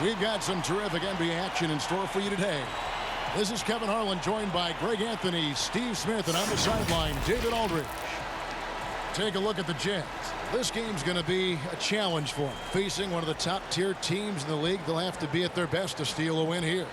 We've got some terrific NBA action in store for you today. This is Kevin Harlan, joined by Greg Anthony, Steve Smith, and on the sideline, David Aldridge. Take a look at the Jazz. This game's going to be a challenge for them. Facing one of the top-tier teams in the league, they'll have to be at their best to steal a win here.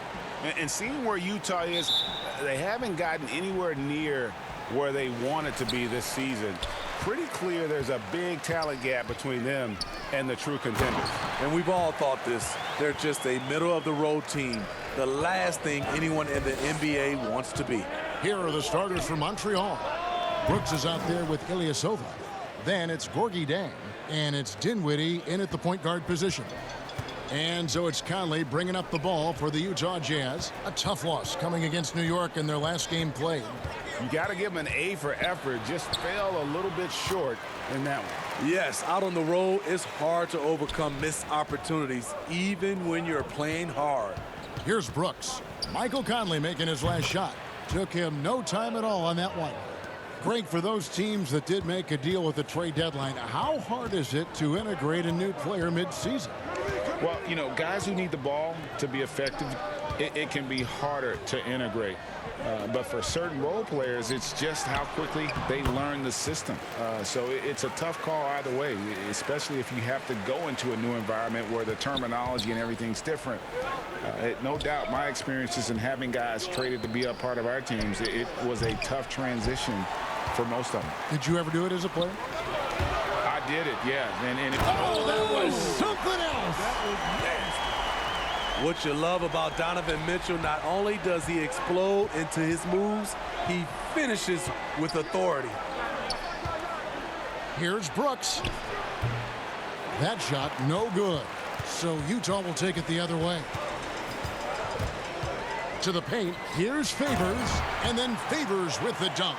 And seeing where Utah is, they haven't gotten anywhere near where they wanted to be this season. Pretty clear there's a big talent gap between them and the true contenders. And we've all thought this. They're just a middle-of-the-road team. The last thing anyone in the NBA wants to be. Here are the starters for Montreal. Brooks is out there with Ilyasova. Then it's Gorgui Dieng, and it's Dinwiddie in at the point guard position. And so it's Conley bringing up the ball for the Utah Jazz. A tough loss coming against New York in their last game played. You got to give them an A for effort. Just fell a little bit short in that one. Yes, out on the road, it's hard to overcome missed opportunities, even when you're playing hard. Here's Brooks. Michael Conley making his last shot. Took him no time at all on that one. Greg, for those teams that did make a deal with the trade deadline, how hard is it to integrate a new player mid-season? Well, you know, guys who need the ball to be effective, it can be harder to integrate. But for certain role players, it's just how quickly they learn the system. So it's a tough call either way, especially if you have to go into a new environment where the terminology and everything's different. No doubt my experiences in having guys traded to be a part of our teams, it was a tough transition for most of them. Did you ever do it as a player? I did it, yeah. Oh, that was something else. That was nasty. What you love about Donovan Mitchell, not only does he explode into his moves, he finishes with authority. Here's Brooks. That shot, no good. So Utah will take it the other way. To the paint, here's Favors, and then Favors with the dunk.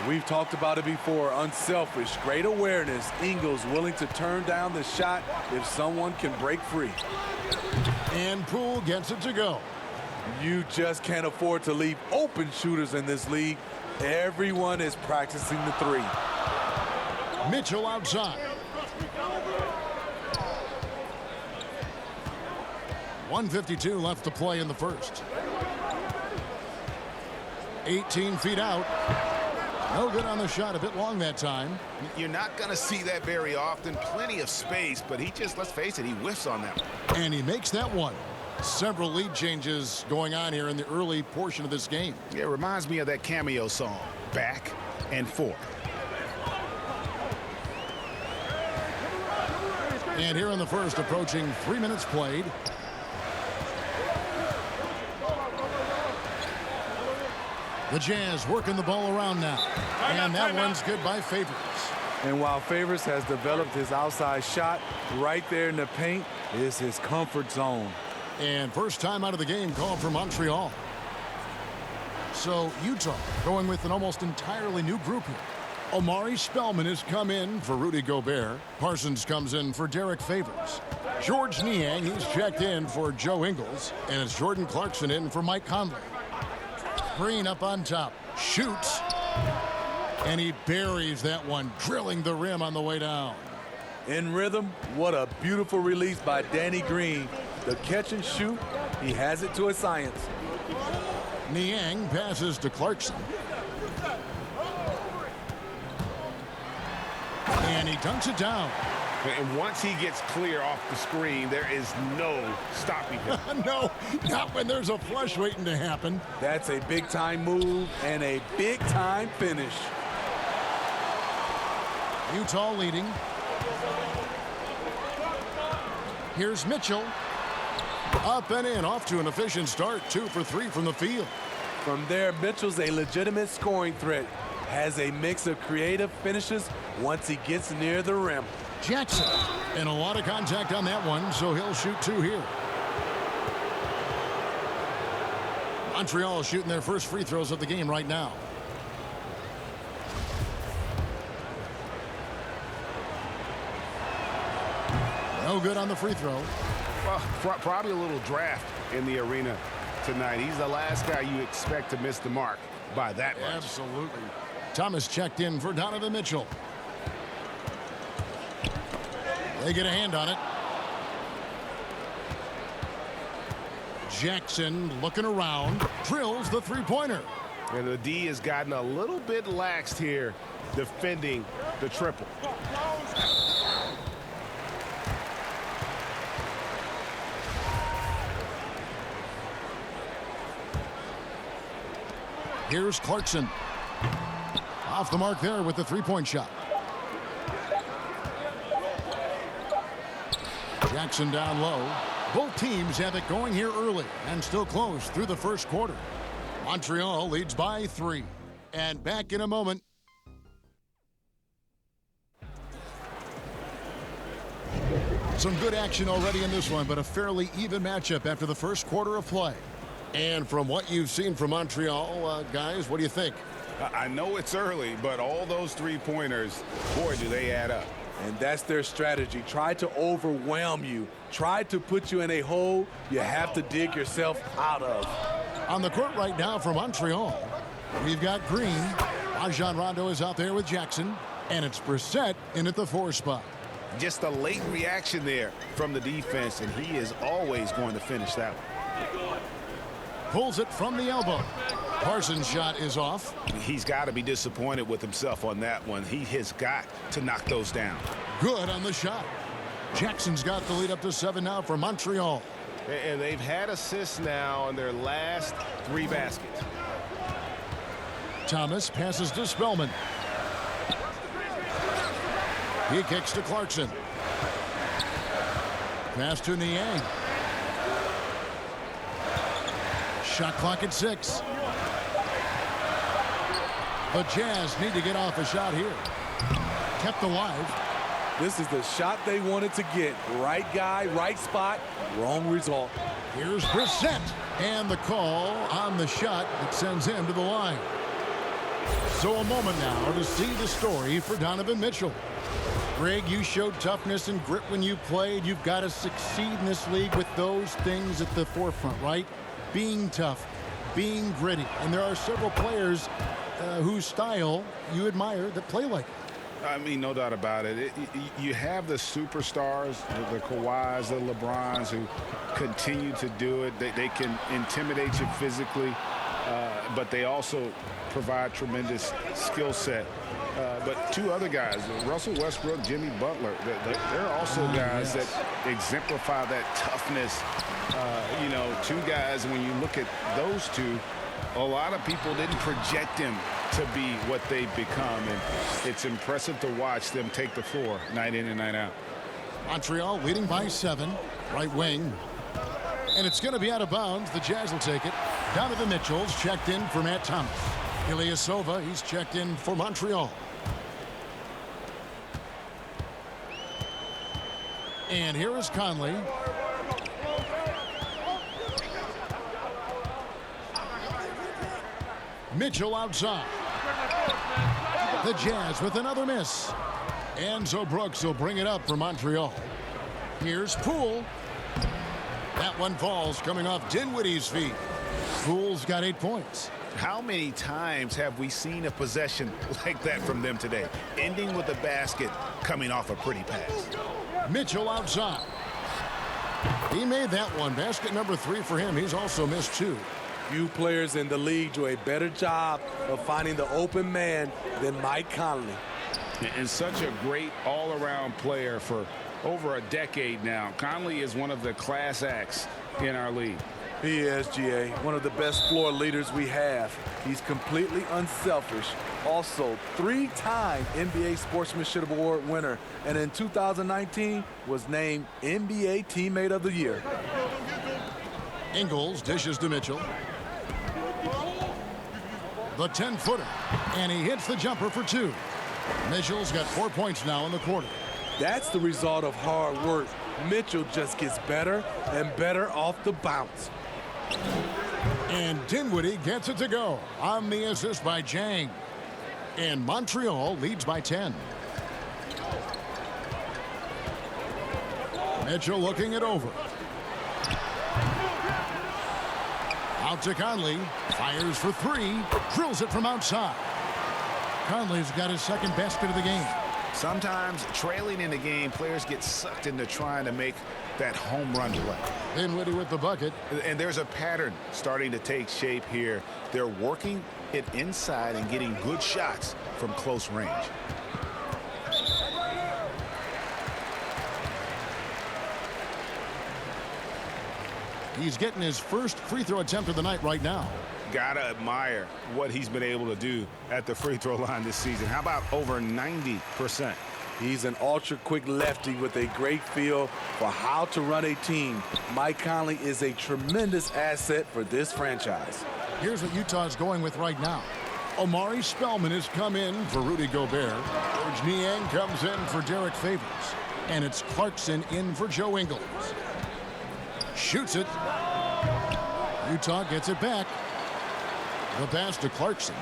We've talked about it before. Unselfish, great awareness. Ingles willing to turn down the shot if someone can break free. And Poole gets it to go. You just can't afford to leave open shooters in this league. Everyone is practicing the three. Mitchell outside. 1:52 left to play in the first. 18 feet out. No good on the shot, a bit long that time. You're not going to see that very often. Plenty of space, but he just, let's face it, he whiffs on that one. And he makes that one. Several lead changes going on here in the early portion of this game. Yeah, it reminds me of that Cameo song, Back and Forth. And here in the first, approaching 3 minutes played. The Jazz working the ball around now. And that one's good by Favors. And while Favors has developed his outside shot, right there in the paint is his comfort zone. And first time out of the game called for Montreal. So Utah going with an almost entirely new group here. Omari Spellman has come in for Rudy Gobert. Parsons comes in for Derek Favors. George Niang, he's checked in for Joe Ingles. And it's Jordan Clarkson in for Mike Conley. Green up on top, shoots, and he buries that one, drilling the rim on the way down. In rhythm, what a beautiful release by Danny Green. The catch and shoot, he has it to a science. Niang passes to Clarkson. And he dunks it down. And once he gets clear off the screen, there is no stopping him. No, not when there's a flush waiting to happen. That's a big-time move and a big-time finish. Utah leading. Here's Mitchell. Up and in, off to an efficient start. 2 for 3 from the field. From there, Mitchell's a legitimate scoring threat. Has a mix of creative finishes once he gets near the rim. Jackson, and a lot of contact on that one, so he'll shoot 2 here. Montreal shooting their first free throws of the game right now. No good on the free throw. Well, probably a little draft in the arena tonight. He's the last guy you expect to miss the mark by that much. Absolutely. Thomas checked in for Donovan Mitchell. They get a hand on it. Jackson looking around, drills the three-pointer. And the D has gotten a little bit laxed here defending the triple. Here's Clarkson. Off the mark there with the three-point shot. Jackson down low. Both teams have it going here early and still close through the first quarter. Montreal leads by 3. And back in a moment. Some good action already in this one, but a fairly even matchup after the first quarter of play. And from what you've seen from Montreal, guys, what do you think? I know it's early, but all those three-pointers, boy, do they add up. And that's their strategy. Try to overwhelm you. Try to put you in a hole you have to dig yourself out of. On the court right now for Montreal, we've got Green. Rajon Rondo is out there with Jackson. And it's Brissett in at the 4 spot. Just a late reaction there from the defense, and he is always going to finish that one. Pulls it from the elbow. Parsons' shot is off. He's got to be disappointed with himself on that one. He has got to knock those down. Good on the shot. Jackson's got the lead up to 7 now for Montreal. And they've had assists now on their last 3 baskets. Thomas passes to Spellman. He kicks to Clarkson. Pass to Niang. Shot clock at 6. The Jazz need to get off a shot here. Kept alive. This is the shot they wanted to get. Right guy, right spot, wrong result. Here's Brissett. And the call on the shot that sends him to the line. So a moment now to see the story for Donovan Mitchell. Greg, you showed toughness and grit when you played. You've got to succeed in this league with those things at the forefront, right? Being tough, being gritty. And there are several players whose style you admire that play like it. I mean, no doubt about it. You have the superstars, the Kawhis, the LeBrons, who continue to do it. They can intimidate you physically, but they also provide tremendous skill set. But 2 other guys, Russell Westbrook, Jimmy Butler, they're also guys that exemplify that toughness. You know, 2 guys, when you look at those 2, a lot of people didn't project them to be what they've become, and it's impressive to watch them take the floor night in and night out. Montreal leading by 7, right wing. And it's going to be out of bounds. The Jazz will take it. Donovan Mitchell's checked in for Matt Thomas. Ilyasova, he's checked in for Montreal. And here is Conley. Mitchell outside. The Jazz with another miss. Enzo Brooks will bring it up for Montreal. Here's Poole. That one falls coming off Dinwiddie's feet. Poole's got 8 points. How many times have we seen a possession like that from them today, ending with a basket coming off a pretty pass? Mitchell outside. He made that one. Basket number 3 for him. He's also missed 2. Few players in the league do a better job of finding the open man than Mike Conley. And such a great all-around player for over a decade now. Conley is one of the class acts in our league. He is, GA, one of the best floor leaders we have. He's completely unselfish. Also, 3-time NBA Sportsmanship Award winner, and in 2019 was named NBA Teammate of the Year. Ingles dishes to Mitchell. The 10-footer, and he hits the jumper for 2. Mitchell's got 4 points now in the quarter. That's the result of hard work. Mitchell just gets better and better off the bounce. And Dinwiddie gets it to go on the assist by Jang. And Montreal leads by 10. Mitchell looking it over. Out to Conley. Fires for 3. Drills it from outside. Conley's got his second basket of the game. Sometimes trailing in the game, players get sucked into trying to make that home run play. Dinwiddie with the bucket. And there's a pattern starting to take shape here. They're working it inside and getting good shots from close range. He's getting his first free throw attempt of the night right now. Gotta admire what he's been able to do at the free throw line this season. How about over 90%? He's an ultra-quick lefty with a great feel for how to run a team. Mike Conley is a tremendous asset for this franchise. Here's what Utah is going with right now. Omari Spellman has come in for Rudy Gobert. George Niang comes in for Derek Favors. And it's Clarkson in for Joe Ingles. Shoots it. Utah gets it back. The pass to Clarkson.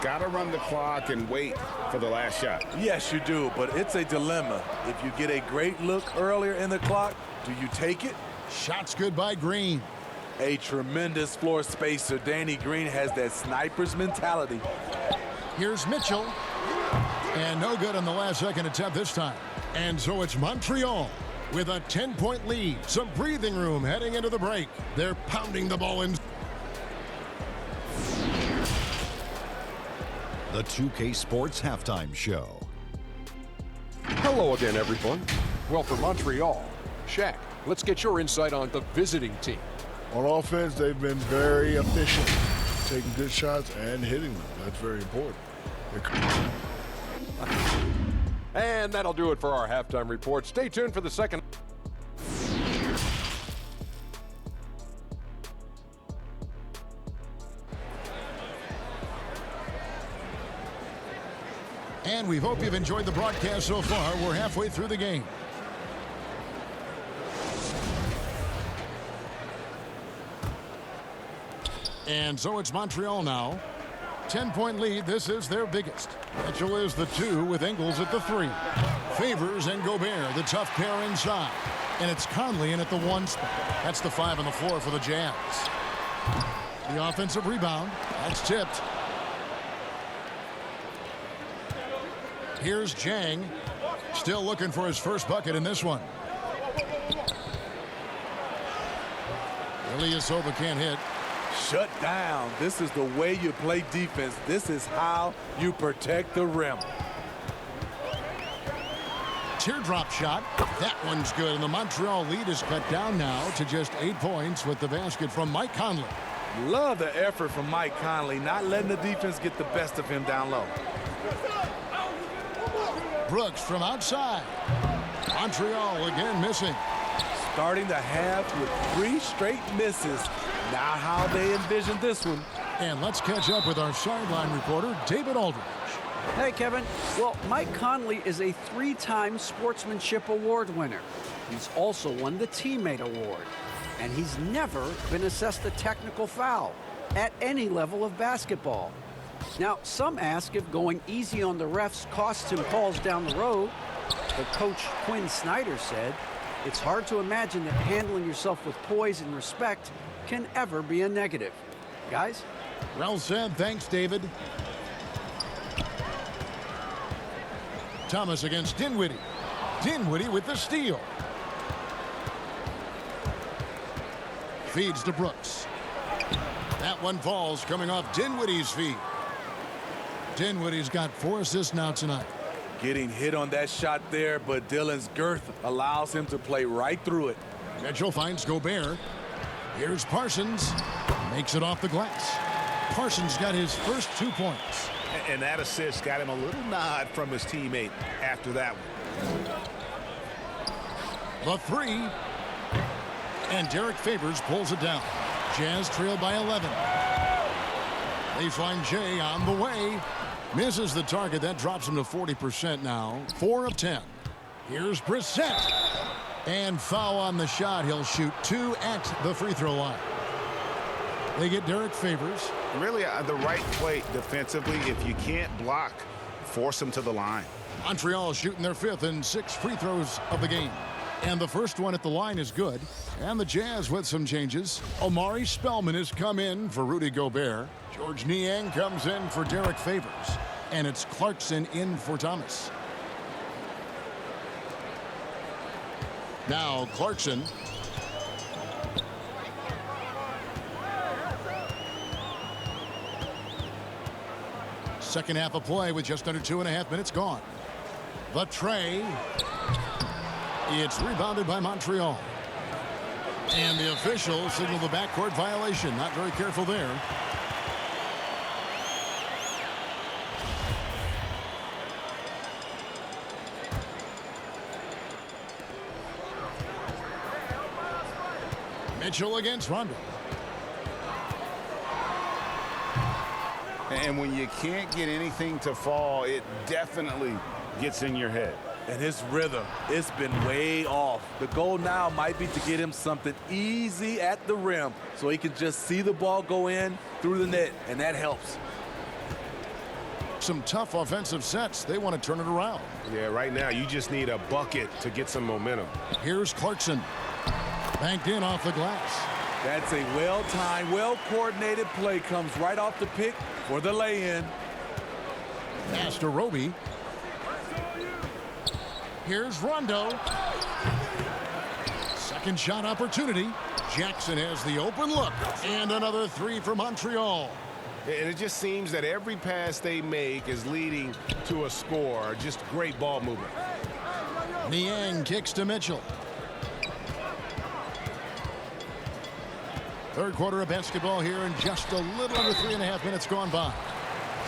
Gotta run the clock and wait for the last shot. Yes, you do, but it's a dilemma. If you get a great look earlier in the clock, do you take it? Shots good by Green. A tremendous floor spacer. Danny Green has that sniper's mentality. Here's Mitchell. And no good on the last second attempt this time. And so it's Montreal with a 10-point lead. Some breathing room heading into the break. They're pounding the ball in. The 2K Sports Halftime Show. Hello again, everyone. Well, for Montreal, Shaq, let's get your insight on the visiting team. On offense, they've been very efficient, taking good shots and hitting them. That's very important. And that'll do it for our halftime report. Stay tuned for the second. And we hope you've enjoyed the broadcast so far. We're halfway through the game. And so it's Montreal now. 10-point lead. This is their biggest. Mitchell is the 2 with Ingles at the 3. Favors and Gobert, the tough pair inside. And it's Conley in at the 1 spot. That's the 5 on the floor for the Jazz. The offensive rebound. That's tipped. Here's Jang. Still looking for his first bucket in this one. Ilyasova can't hit. Shut down. This is the way you play defense. This is how you protect the rim. Teardrop shot. That one's good. And the Montreal lead is cut down now to just 8 points with the basket from Mike Conley. Love the effort from Mike Conley, not letting the defense get the best of him down low. Brooks from outside. Montreal again missing. Starting the half with 3 straight misses. Now how they envision this one. And let's catch up with our sideline reporter, David Aldridge. Hey, Kevin. Well, Mike Conley is a 3-time Sportsmanship Award winner. He's also won the Teammate Award. And he's never been assessed a technical foul at any level of basketball. Now, some ask if going easy on the refs costs him calls down the road. But Coach Quinn Snyder said, it's hard to imagine that handling yourself with poise and respect can ever be a negative. Guys? Well said. Thanks, David. Thomas against Dinwiddie. Dinwiddie with the steal. Feeds to Brooks. That one falls coming off Dinwiddie's feet. Dinwiddie's got 4 assists now tonight. Getting hit on that shot there, but Dillon's girth allows him to play right through it. Mitchell finds Gobert. Here's Parsons. Makes it off the glass. Parsons got his first 2 points. And that assist got him a little nod from his teammate after that one. The 3. And Derek Favors pulls it down. Jazz trail by 11. They find Jay on the way. Misses the target. That drops him to 40% now. 4 of 10. Here's Brissett. And foul on the shot. He'll shoot 2 at the free throw line. They get Derek Favors. Really the right play defensively. If you can't block, force them to the line. Montreal shooting their 5th and 6 free throws of the game. And the first one at the line is good. And the Jazz with some changes. Omari Spellman has come in for Rudy Gobert. George Niang comes in for Derek Favors. And it's Clarkson in for Thomas. Now Clarkson. Second half of play with just under 2.5 minutes gone. The tray. It's rebounded by Montreal. And the official signaled the backcourt violation. Not very careful there. Mitchell against Rondo. And when you can't get anything to fall, it definitely gets in your head. And his rhythm, it's been way off. The goal now might be to get him something easy at the rim so he can just see the ball go in through the net, and that helps. Some tough offensive sets. They want to turn it around. Yeah, right now you just need a bucket to get some momentum. Here's Clarkson. Banked in off the glass. That's a well-timed, well-coordinated play. Comes right off the pick for the lay-in. Pass to Roby. Here's Rondo. Second shot opportunity. Jackson has the open look. And another three for Montreal. And it just seems that every pass they make is leading to a score. Just great ball movement. Niang kicks to Mitchell. Third quarter of basketball here, and just a little under 3.5 minutes gone by.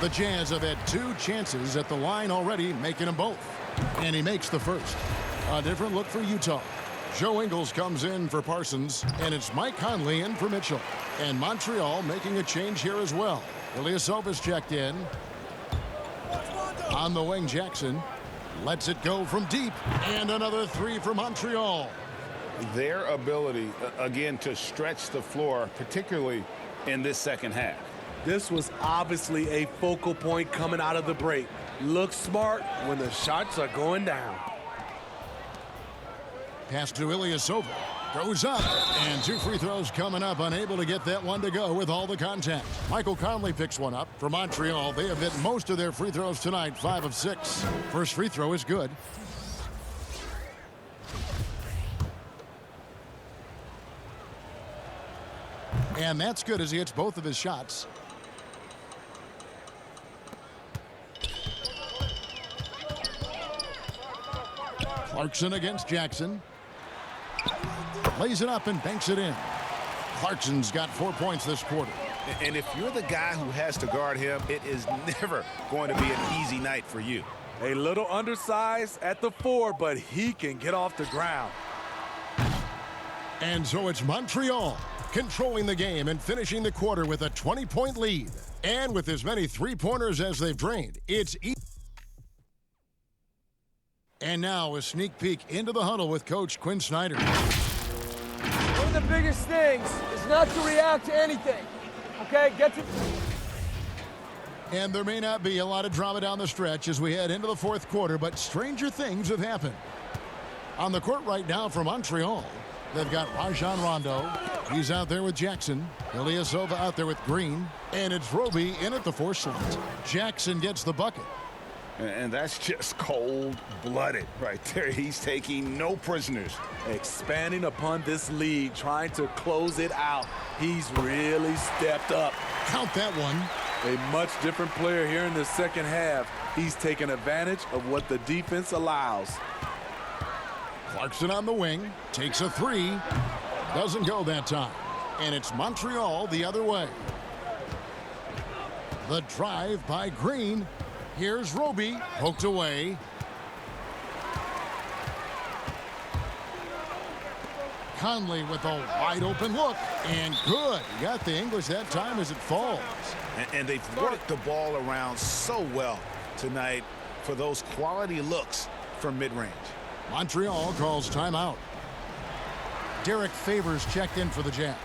The Jazz have had 2 chances at the line already, making them both. And he makes the first. A different look for Utah. Joe Ingles comes in for Parsons, and it's Mike Conley in for Mitchell. And Montreal making a change here as well. Ilyasova's checked in. On the wing, Jackson lets it go from deep. And another three for Montreal. Their ability, again, to stretch the floor, particularly in this second half. This was obviously a focal point coming out of the break. Look smart when the shots are going down. Pass to Ilyasova. Goes up. And 2 free throws coming up. Unable to get that one to go with all the contact. Michael Conley picks one up for Montreal. They have hit most of their free throws tonight, 5 of 6. First free throw is good. And that's good as he hits both of his shots. Clarkson against Jackson. Lays it up and banks it in. Clarkson's got 4 points this quarter. And if you're the guy who has to guard him, it is never going to be an easy night for you. A little undersized at the 4, but he can get off the ground. And so it's Montreal controlling the game and finishing the quarter with a 20-point lead. And with as many three-pointers as they've drained, it's easy. And now a sneak peek into the huddle with Coach Quinn Snyder. One of the biggest things is not to react to anything. Okay, get to... And there may not be a lot of drama down the stretch as we head into the fourth quarter, but stranger things have happened. On the court right now for Montreal, they've got Rajon Rondo. He's out there with Jackson. Ilyasova out there with Green. And it's Roby in at the 4 slot. Jackson gets the bucket. And that's just cold-blooded right there. He's taking no prisoners. Expanding upon this lead, trying to close it out. He's really stepped up. Count that one. A much different player here in the second half. He's taken advantage of what the defense allows. Clarkson on the wing. Takes a 3. Doesn't go that time. And it's Montreal the other way. The drive by Green. Here's Roby, poked away. Conley with a wide open look, and good. He got the English that time as it falls. And they've worked the ball around so well tonight for those quality looks from mid-range. Montreal calls timeout. Derek Favors checked in for the Jazz.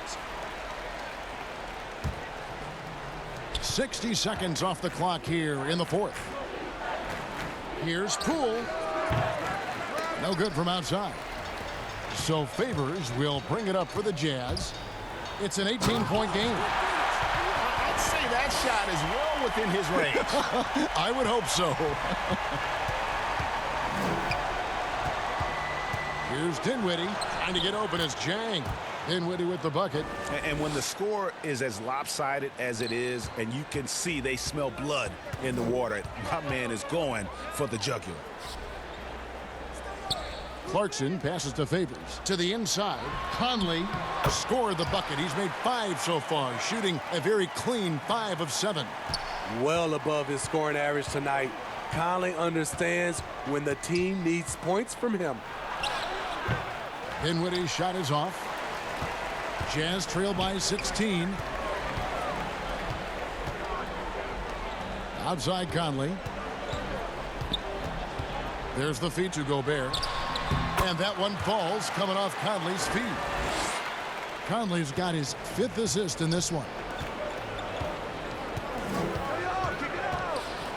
60 seconds off the clock here in the fourth. Here's Poole. No good from outside. So Favors will bring it up for the Jazz. It's an 18-point game. I'd say that shot is well within his range. I would hope so. Here's Dinwiddie trying to get open as Jang. Dinwiddie with the bucket. And when the score is as lopsided as it is, and you can see they smell blood in the water, my man is going for the jugular. Clarkson passes to Favors. To the inside. Conley scored the bucket. He's made 5 so far, shooting a very clean 5 of 7. Well above his scoring average tonight. Conley understands when the team needs points from him. Dinwiddie's shot is off. Jazz trail by 16. Outside Conley. There's the feed to Gobert. And that one falls coming off Conley's feet. Conley's got his 5th assist in this one.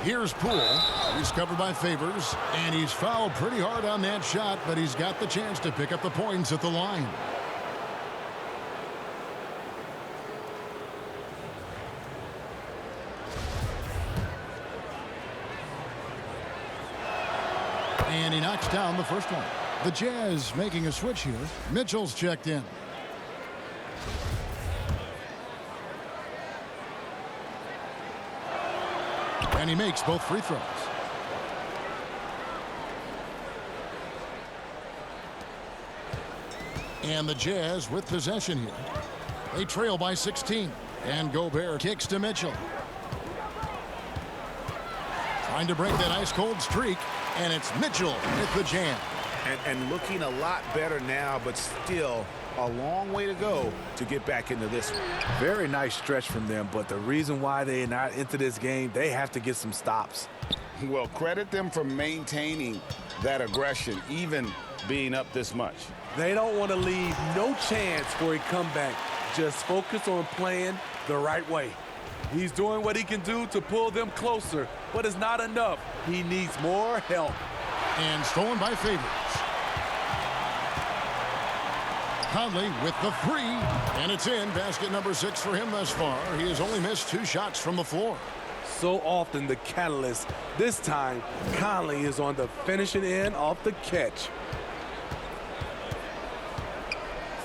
Here's Poole. He's covered by Favors, and he's fouled pretty hard on that shot, but he's got the chance to pick up the points at the line. And he knocks down the first one. The Jazz making a switch here. Mitchell's checked in. And he makes both free throws. And the Jazz with possession here. They trail by 16. And Gobert kicks to Mitchell. Trying to break that ice-cold streak. And it's Mitchell with the jam. And looking a lot better now, but still a long way to go to get back into this one. Very nice stretch from them, but the reason why they're not into this game, they have to get some stops. Well, credit them for maintaining that aggression, even being up this much. They don't want to leave no chance for a comeback. Just focus on playing the right way. He's doing what he can do to pull them closer, but it's not enough. He needs more help. And stolen by Favors. Conley with the 3, and it's in. Basket number 6 for him thus far. He has only missed 2 shots from the floor. So often the catalyst. This time, Conley is on the finishing end off the catch.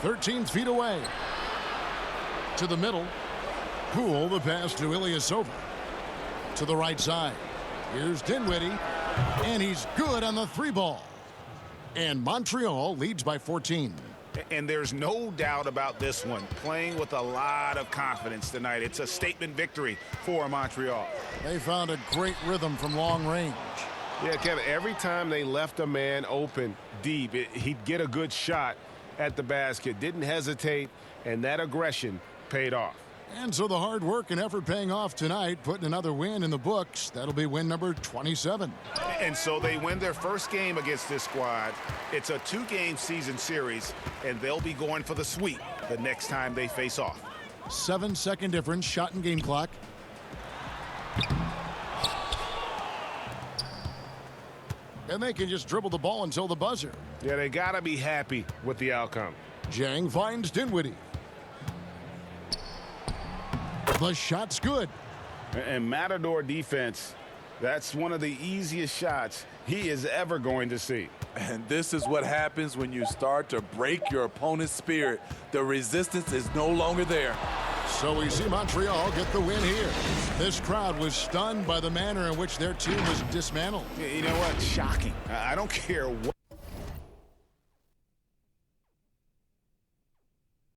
13 feet away. To the middle. Poole, the pass to Ilyasova. To the right side. Here's Dinwiddie. And he's good on the 3 ball. And Montreal leads by 14. And there's no doubt about this one. Playing with a lot of confidence tonight. It's a statement victory for Montreal. They found a great rhythm from long range. Yeah, Kevin, every time they left a man open deep, he'd get a good shot at the basket. Didn't hesitate, and that aggression paid off. And so the hard work and effort paying off tonight, putting another win in the books. That'll be win number 27. And so they win their first game against this squad. It's a 2-game season series, and they'll be going for the sweep the next time they face off. 7-second difference, shot and game clock. And they can just dribble the ball until the buzzer. Yeah, they got to be happy with the outcome. Jang finds Dinwiddie. The shot's good. And Matador defense, that's one of the easiest shots he is ever going to see. And this is what happens when you start to break your opponent's spirit. The resistance is no longer there. So we see Montreal get the win here. This crowd was stunned by the manner in which their team was dismantled. You know what? Shocking. I don't care what.